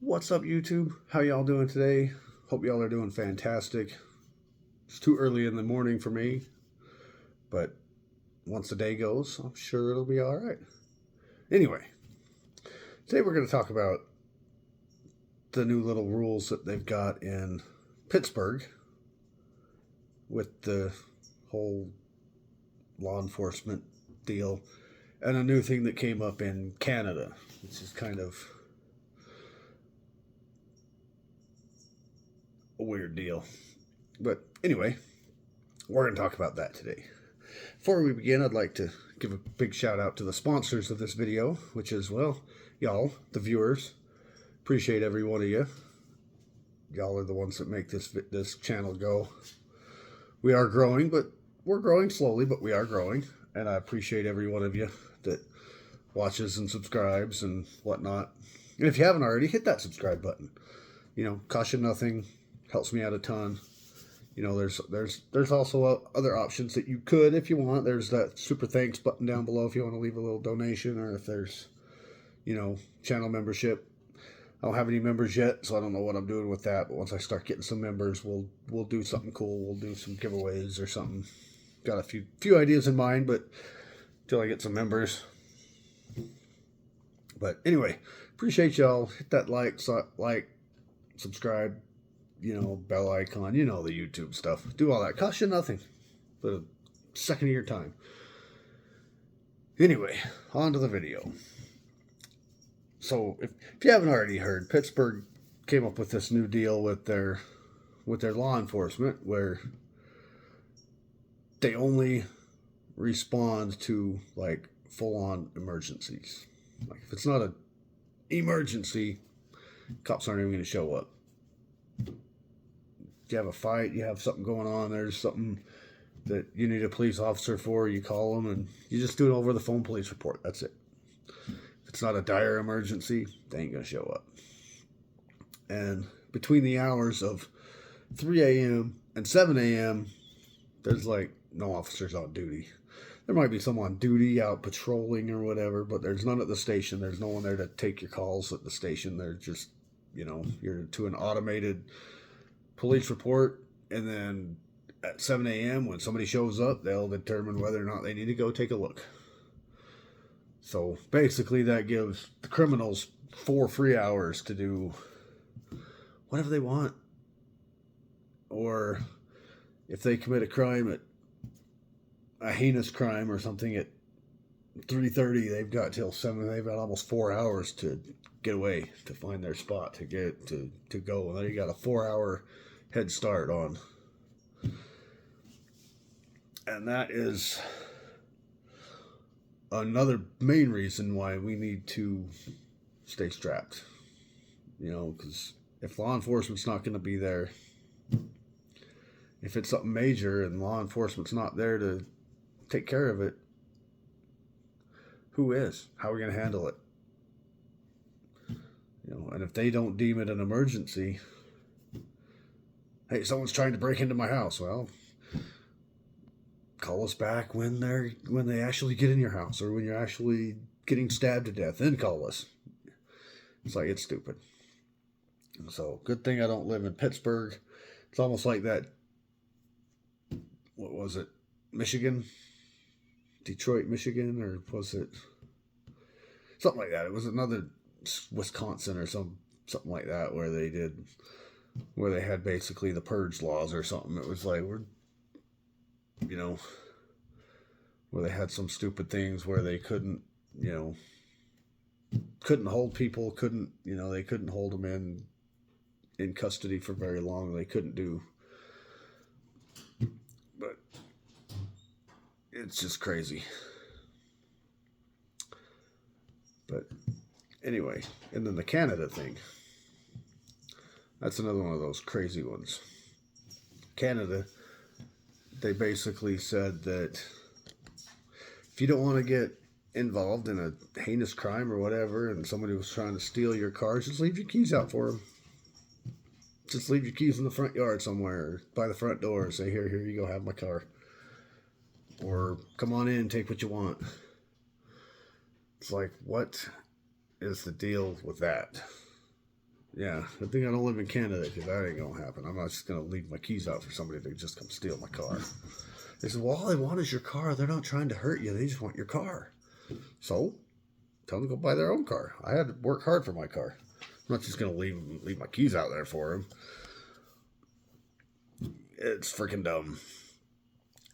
What's up, YouTube? How y'all doing today? Hope y'all are doing fantastic. It's too early in the morning for me, but once the day goes, I'm sure it'll be all right. Anyway, today we're going to talk about the new little rules that they've got in Pittsburgh with the whole law enforcement deal and a new thing that came up in Canada, which is kind of a weird deal. But anyway, we're going to talk about that today. Before we begin, I'd like to give a big shout out to the sponsors of this video, which is, well, y'all, the viewers. Appreciate every one of you. Y'all are the ones that make this channel go. We are growing, but we're growing slowly, but we are growing. And I appreciate every one of you that watches and subscribes and whatnot. And if you haven't already, hit that subscribe button. Cost you nothing, helps me out a ton. There's also other options that you could, if you want. There's that super thanks button down below if you want to leave a little donation, or if there's, channel membership. I don't have any members yet, so I don't know what I'm doing with that. But once I start getting some members, we'll do something cool. We'll do some giveaways or something. Got a few ideas in mind, but until I get some members. But anyway, appreciate y'all. Hit that like, subscribe. Bell icon, the YouTube stuff. Do all that. Cost you nothing but a second of your time. Anyway, on to the video. So, if you haven't already heard, Pittsburgh came up with this new deal with their law enforcement where they only respond to, like, full-on emergencies. Like, if it's not an emergency, cops aren't even going to show up. You have a fight, you have something going on, there's something that you need a police officer for, you call them and you just do an over the phone police report. That's it. If it's not a dire emergency, they ain't gonna show up. And between the hours of 3 a.m. and 7 a.m., there's like no officers on duty. There might be some on duty out patrolling or whatever, but there's none at the station. There's no one there to take your calls at the station. They're just, you're to an automated police report, and then at 7 a.m. when somebody shows up, they'll determine whether or not they need to go take a look. So basically that gives the criminals 4 free hours to do whatever they want. Or if they commit a heinous crime or something at 3:30, they've got till 7. They've got almost 4 hours to get away, to find their spot, to get to go. And then you got a 4-hour head start on. And that is another main reason why we need to stay strapped. Because if law enforcement's not going to be there, if it's something major and law enforcement's not there to take care of it, who is? How are we going to handle it? And if they don't deem it an emergency, hey, someone's trying to break into my house. Well, call us back when they actually get in your house, or when you're actually getting stabbed to death. Then call us. It's stupid. So good thing I don't live in Pittsburgh. It's almost like that. What was it? Michigan, Detroit, Michigan, or was it something like that? It was another Wisconsin or something like that where they had basically the purge laws or something. It was like where they had some stupid things where they couldn't hold people, they couldn't hold them in custody for very long. They couldn't do, but it's just crazy. But anyway, and then the Canada thing. That's another one of those crazy ones. Canada, they basically said that if you don't want to get involved in a heinous crime or whatever, and somebody was trying to steal your car, just leave your keys out for them. Just leave your keys in the front yard somewhere, or by the front door. Say, here you go, have my car. Or come on in, take what you want. It's like, what is the deal with that? Yeah, good thing I don't live in Canada because that ain't gonna happen. I'm not just gonna leave my keys out for somebody to just come steal my car. They said, well, all they want is your car. They're not trying to hurt you. They just want your car. So, tell them to go buy their own car. I had to work hard for my car. I'm not just gonna leave my keys out there for them. It's freaking dumb.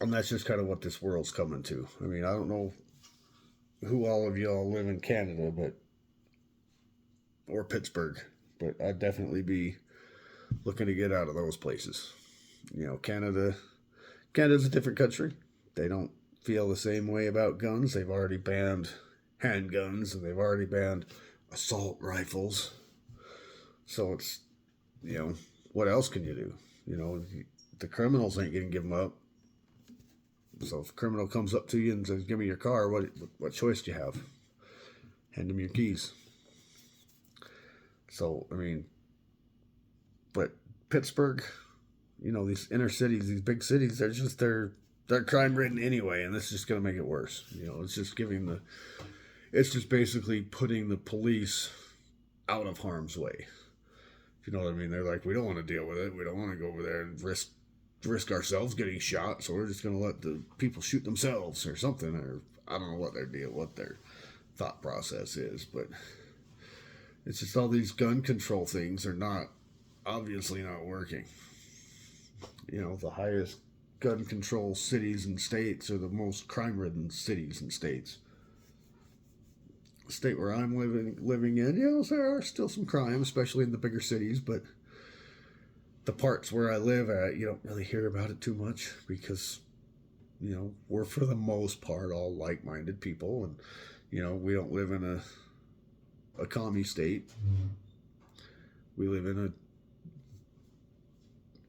And that's just kind of what this world's coming to. I mean, I don't know who all of y'all live in Canada, or Pittsburgh, but I'd definitely be looking to get out of those places. You know, Canada's a different country. They don't feel the same way about guns. They've already banned handguns and they've already banned assault rifles. So it's, what else can you do? The criminals ain't going to give them up. So if a criminal comes up to you and says, give me your car, what choice do you have? Hand them your keys. So, I mean, but Pittsburgh, these inner cities, these big cities, they're crime ridden anyway, and this is just going to make it worse. It's just basically putting the police out of harm's way. You know what I mean? They're like, we don't want to deal with it. We don't want to go over there and risk ourselves getting shot, so we're just going to let the people shoot themselves or something, or I don't know what their thought process is, but it's just all these gun control things are obviously not working. The highest gun control cities and states are the most crime-ridden cities and states. The state where I'm living in, there are still some crime, especially in the bigger cities, but the parts where I live at, you don't really hear about it too much because, we're for the most part all like-minded people, and, we don't live in a commie state. We live in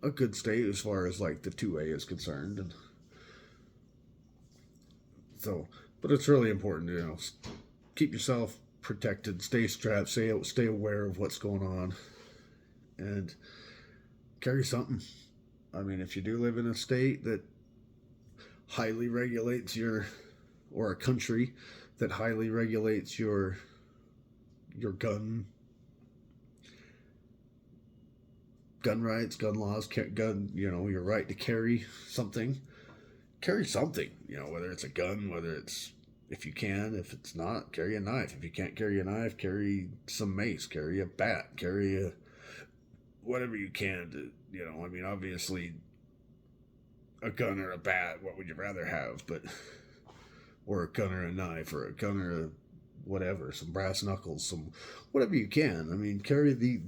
a good state as far as like the 2A is concerned, and so, but it's really important to keep yourself protected, stay strapped, stay aware of what's going on, and carry something. I mean, if you do live in a state that highly regulates or a country that highly regulates your gun rights, gun laws, your right to carry something, whether it's a gun, whether it's, if it's not, carry a knife. If you can't carry a knife, carry some mace, carry a bat, carry whatever you can to, obviously a gun or a bat, what would you rather have, or a gun or a knife, or a gun or a whatever, some brass knuckles, some whatever you can. I mean, carry the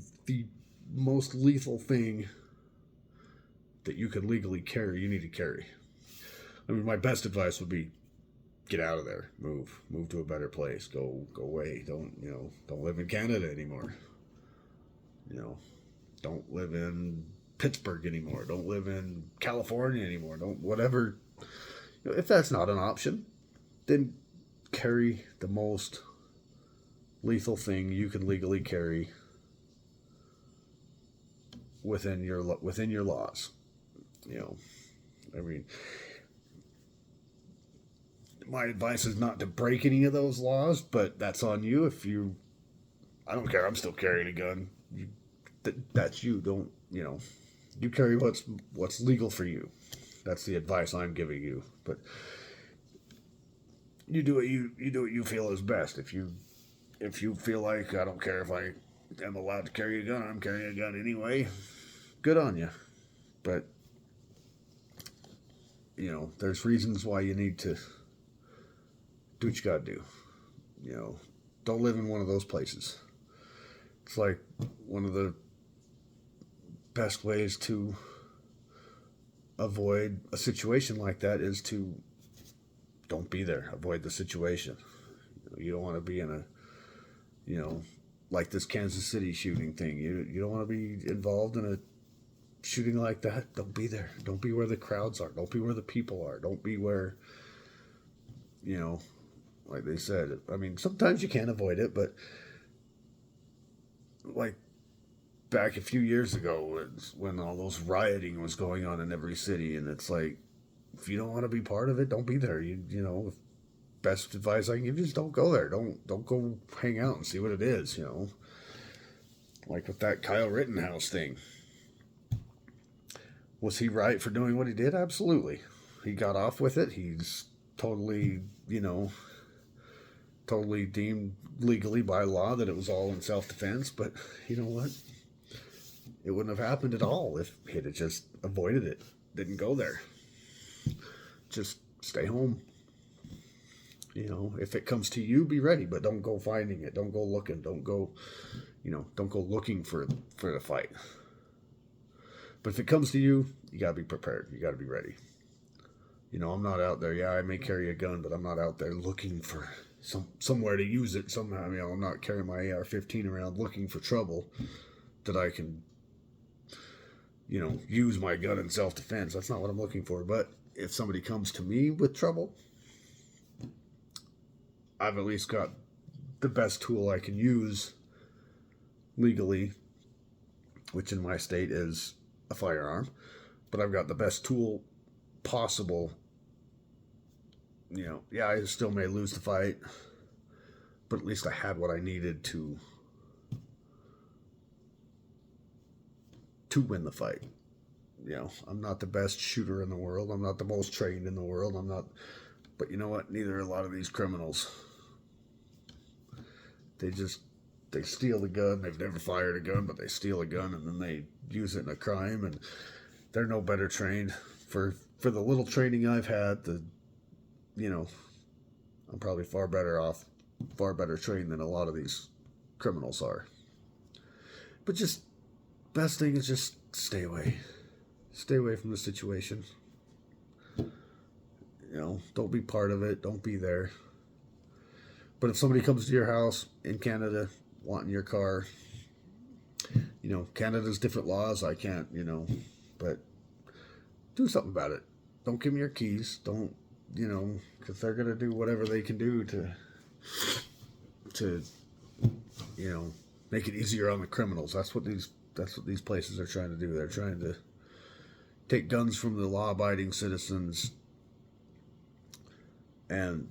most lethal thing that you could legally carry, you need to carry. I mean, my best advice would be get out of there, move to a better place, go away. Don't live in Canada anymore. Don't live in Pittsburgh anymore. Don't live in California anymore. Don't, whatever. If that's not an option, then carry the most lethal thing you can legally carry within your laws. I mean, my advice is not to break any of those laws, but that's on you. I don't care. I'm still carrying a gun. That's you. Don't, you carry what's legal for you. That's the advice I'm giving you. But you do what you feel is best. If you feel like, I don't care if I am allowed to carry a gun, I'm carrying a gun anyway, good on you. But there's reasons why you need to do what you gotta do. Don't live in one of those places. It's like one of the best ways to avoid a situation like that is to don't be there. Avoid the situation. You don't want to be in like this Kansas City shooting thing. You don't want to be involved in a shooting like that. Don't be there. Don't be where the crowds are. Don't be where the people are. Don't be where, like they said. I mean, sometimes you can't avoid it, but like back a few years ago when all those rioting was going on in every city, and it's like, if you don't want to be part of it, don't be there. Best advice I can give you is don't go there. Don't go hang out and see what it is. Like with that Kyle Rittenhouse thing. Was he right for doing what he did? Absolutely. He got off with it. He's totally, totally deemed legally by law that it was all in self-defense. But you know what? It wouldn't have happened at all if he had just avoided it. Didn't go there. Just stay home. If it comes to you, be ready, but don't go finding it. Don't go looking. Don't go looking for the fight. But if it comes to you, you gotta be prepared. You gotta be ready. I'm not out there. Yeah, I may carry a gun, but I'm not out there looking for somewhere to use it somehow. I'm not carrying my AR-15 around looking for trouble that I can, use my gun in self-defense. That's not what I'm looking for. But if somebody comes to me with trouble, I've at least got the best tool I can use legally, which in my state is a firearm. But I've got the best tool possible. Yeah, I still may lose the fight, but at least I had what I needed to win the fight. I'm not the best shooter in the world. I'm not the most trained in the world. I'm not, but you know what? Neither are a lot of these criminals. They steal the gun. They've never fired a gun, but they steal a gun and then they use it in a crime, and they're no better trained. For the little training I've had, I'm probably far better trained than a lot of these criminals are. But just, best thing is just stay away. Stay away from the situation. Don't be part of it. Don't be there. But if somebody comes to your house in Canada wanting your car, Canada's different laws. I can't, but do something about it. Don't give me your keys. Don't, because they're going to do whatever they can do to make it easier on the criminals. That's what these places are trying to do. They're trying to take guns from the law-abiding citizens, and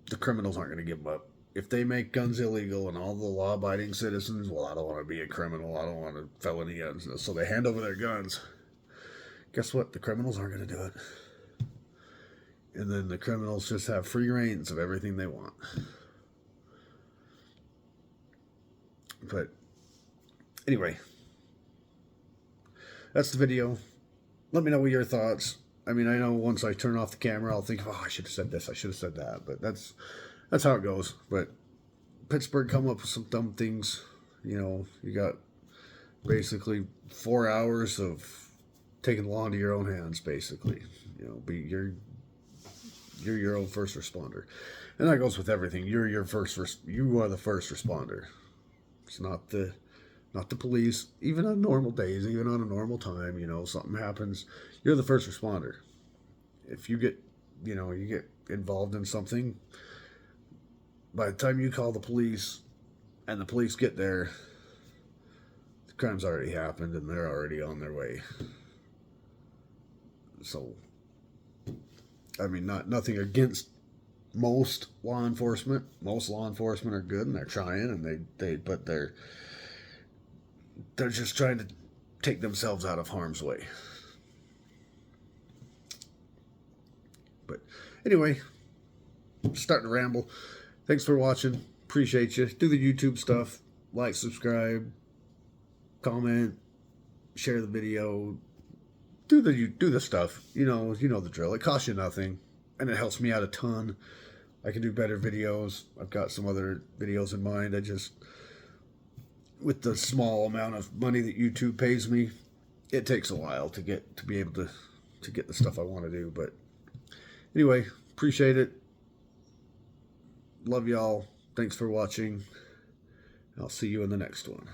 the criminals aren't going to give them up. If they make guns illegal and all the law-abiding citizens, well, I don't want to be a criminal. I don't want a felony guns. So they hand over their guns. Guess what? The criminals aren't going to do it. And then the criminals just have free reins of everything they want. But anyway, that's the video. Let me know what your thoughts. I know once I turn off the camera, I'll think, oh, I should have said this, I should have said that. But that's how it goes. But Pittsburgh come up with some dumb things. You got basically 4 hours of taking the law into your own hands, basically. You're your own first responder. And that goes with everything. You are the first responder. It's not the police. Even on normal days, even on a normal time, something happens, you're the first responder. If you get involved in something, by the time you call the police and the police get there, the crime's already happened and they're already on their way. So, nothing against most law enforcement. Most law enforcement are good and they're trying, and but they're just trying to take themselves out of harm's way. But anyway, starting to ramble. Thanks for watching. Appreciate you. Do the YouTube stuff. Like, subscribe, comment, share the video. Do the stuff. You know the drill. It costs you nothing, and it helps me out a ton. I can do better videos. I've got some other videos in mind. With the small amount of money that YouTube pays me, it takes a while to be able to get the stuff I want to do. But anyway, appreciate it. Love y'all. Thanks for watching. I'll see you in the next one.